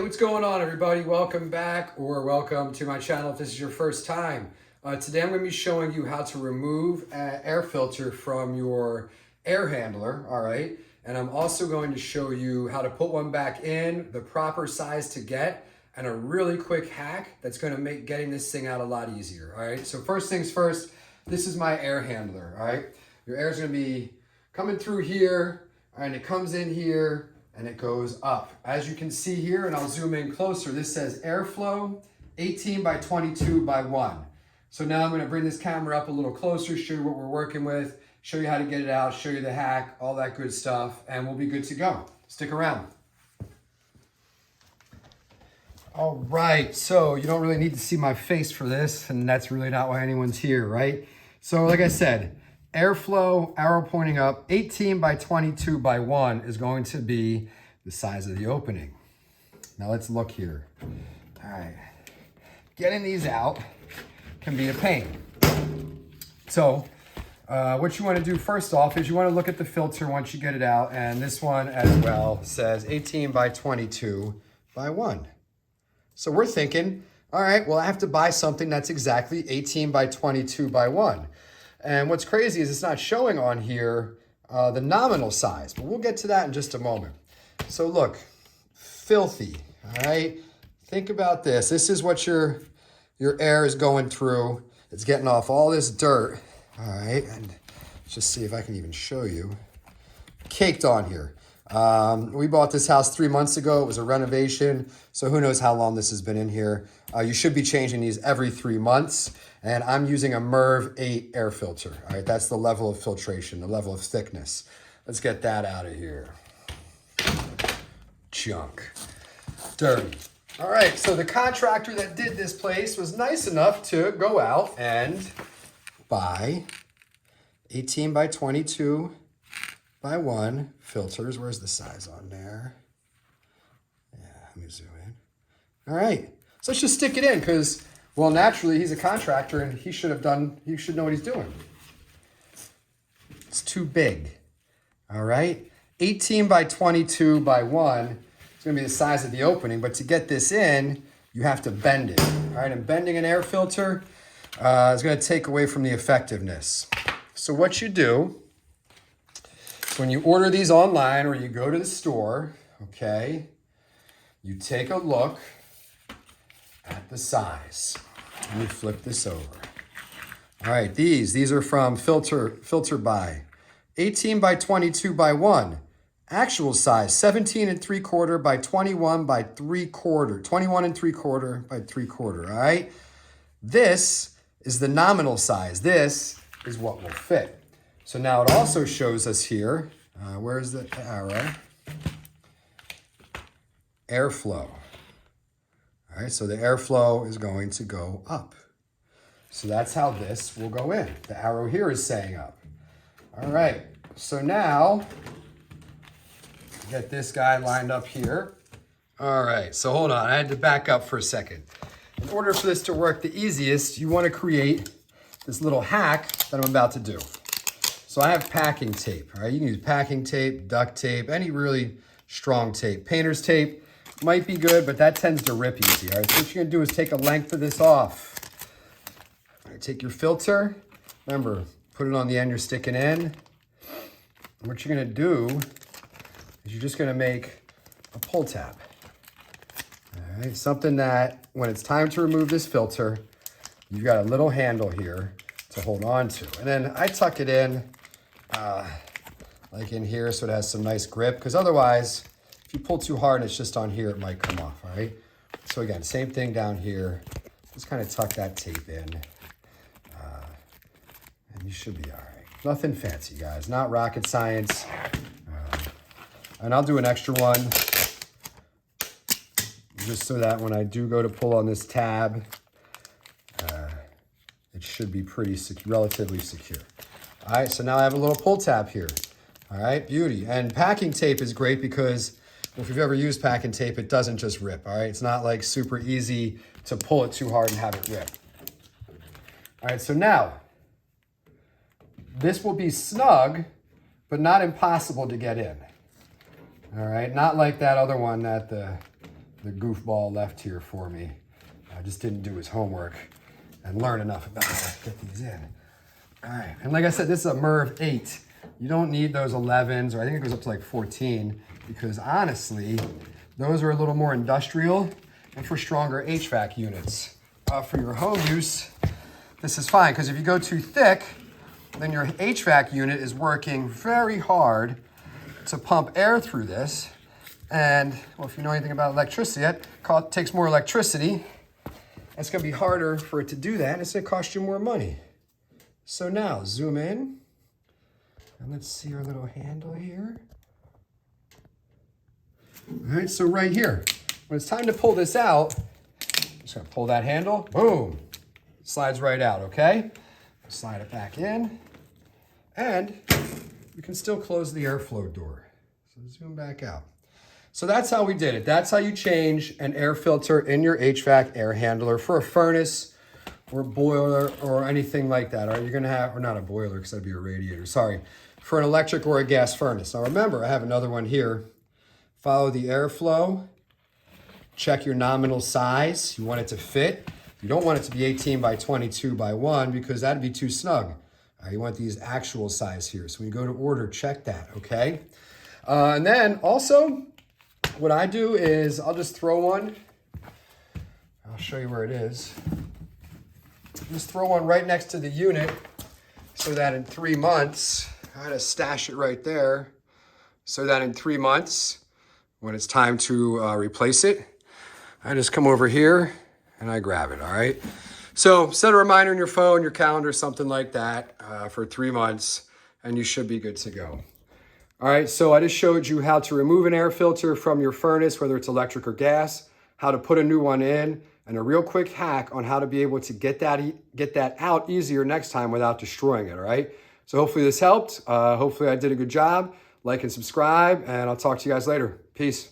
what's going on, everybody? Welcome back, or welcome to my channel if this is your first time. Today I'm going to be showing you how to remove an air filter from your air handler, all right? And I'm also going to show you how to put one back in, the proper size to get, and a really quick hack that's going to make getting this thing out a lot easier, all right? So first things first, this is my air handler, all right? Your air is going to be coming through here, and it comes in here, and it goes up. As you can see here, and I'll zoom in closer, this says airflow 18 by 22 by 1. So now I'm gonna bring this camera up a little closer, show you what we're working with, show you how to get it out, show you the hack, all that good stuff, and we'll be good to go. Stick around. All right, so you don't really need to see my face for this, and that's really not why anyone's here, right? So like I said, airflow, arrow pointing up, 18 by 22 by 1 is going to be the size of the opening. Now let's look here. All right, getting these out can be a pain. So what you want to do first off is you want to look at the filter once you get it out, and this one as well says 18 by 22 by 1. So we're thinking, all right, well I have to buy something that's exactly 18 by 22 by 1. And what's crazy is it's not showing on here the nominal size, but we'll get to that in just a moment. So look, filthy, all right? Think about this. This is what your air is going through. It's getting off all this dirt, all right? And let's just see if I can even show you. Caked on here. We bought this house 3 months ago. It was a renovation, so who knows how long this has been in here. You should be changing these every 3 months, and I'm using a MERV 8 air filter. All right, that's the level of filtration, the level of thickness. Let's get that out of here. Junk, dirty. All right, so the contractor that did this place was nice enough to go out and buy 18 by 22 by 1 filters. Where's the size on there? Yeah, let me zoom in. All right, so let's just stick it in because, well, naturally he's a contractor and he should know what he's doing. It's too big. All right, 18 by 22 by 1 is gonna be the size of the opening, but to get this in, you have to bend it. All right, and bending an air filter is gonna take away from the effectiveness. So what you do, when you order these online or you go to the store, okay, you take a look at the size. And you flip this over. All right, these are from Filter by 18 by 22 by 1. Actual size 17 3/4 by 21 by 3/4. 21 3/4 by 3/4. All right. This is the nominal size. This is what will fit. So now it also shows us here, where's the arrow? Airflow. All right, so the airflow is going to go up. So that's how this will go in. The arrow here is saying up. All right, so now, get this guy lined up here. All right, so hold on, I had to back up for a second. In order for this to work the easiest, you want to create this little hack that I'm about to do. So I have packing tape, all right? You can use packing tape, duct tape, any really strong tape. Painter's tape might be good, but that tends to rip easy, all right? So what you're gonna do is take a length of this off. All right, take your filter, remember, put it on the end you're sticking in. And what you're gonna do is you're just gonna make a pull tab. All right, something that when it's time to remove this filter, you've got a little handle here to hold on to. And then I tuck it in like in here so it has some nice grip, because otherwise, if you pull too hard and it's just on here, it might come off, all right? So again, same thing down here. Just kind of tuck that tape in and you should be all right. Nothing fancy, guys, not rocket science. And I'll do an extra one just so that when I do go to pull on this tab, it should be pretty relatively secure. All right, so now I have a little pull tab here. All right, beauty. And packing tape is great because if you've ever used packing tape, it doesn't just rip, all right? It's not like super easy to pull it too hard and have it rip. All right, so now, this will be snug, but not impossible to get in. All right, not like that other one that the the goofball left here for me. Just didn't do his homework and learn enough about how to get these in. All right, and like I said, this is a MERV 8. You don't need those 11s, or I think it goes up to like 14, because honestly, those are a little more industrial and for stronger HVAC units. For your home use, this is fine, because if you go too thick, then your HVAC unit is working very hard to pump air through this. And, well, if you know anything about electricity, it takes more electricity. It's going to be harder for it to do that, and it's going to cost you more money. So now, zoom in, and let's see our little handle here. All right, so right here, when it's time to pull this out, I'm just going to pull that handle, boom, slides right out, okay? Slide it back in, and you can still close the airflow door. So zoom back out. So that's how we did it. That's how you change an air filter in your HVAC air handler for a furnace or boiler or anything like that. All right, you're gonna have, or not a boiler because that'd be a radiator, sorry, for an electric or a gas furnace. Now remember, I have another one here. Follow the airflow, check your nominal size. You want it to fit. You don't want it to be 18 by 22 by 1 because that'd be too snug. You want these actual size here. So when you go to order, check that, okay? And then also, what I do is I'll just throw one. I'll show you where it is. Just throw one right next to the unit so that in 3 months, I had to stash it right there, so that in 3 months, when it's time to replace it, I just come over here and I grab it, all right? So set a reminder in your phone, your calendar, something like that for 3 months, and you should be good to go. All right, so I just showed you how to remove an air filter from your furnace, whether it's electric or gas, how to put a new one in, and a real quick hack on how to be able to get that out easier next time without destroying it, all right? So hopefully this helped. Hopefully I did a good job. Like and subscribe, and I'll talk to you guys later. Peace.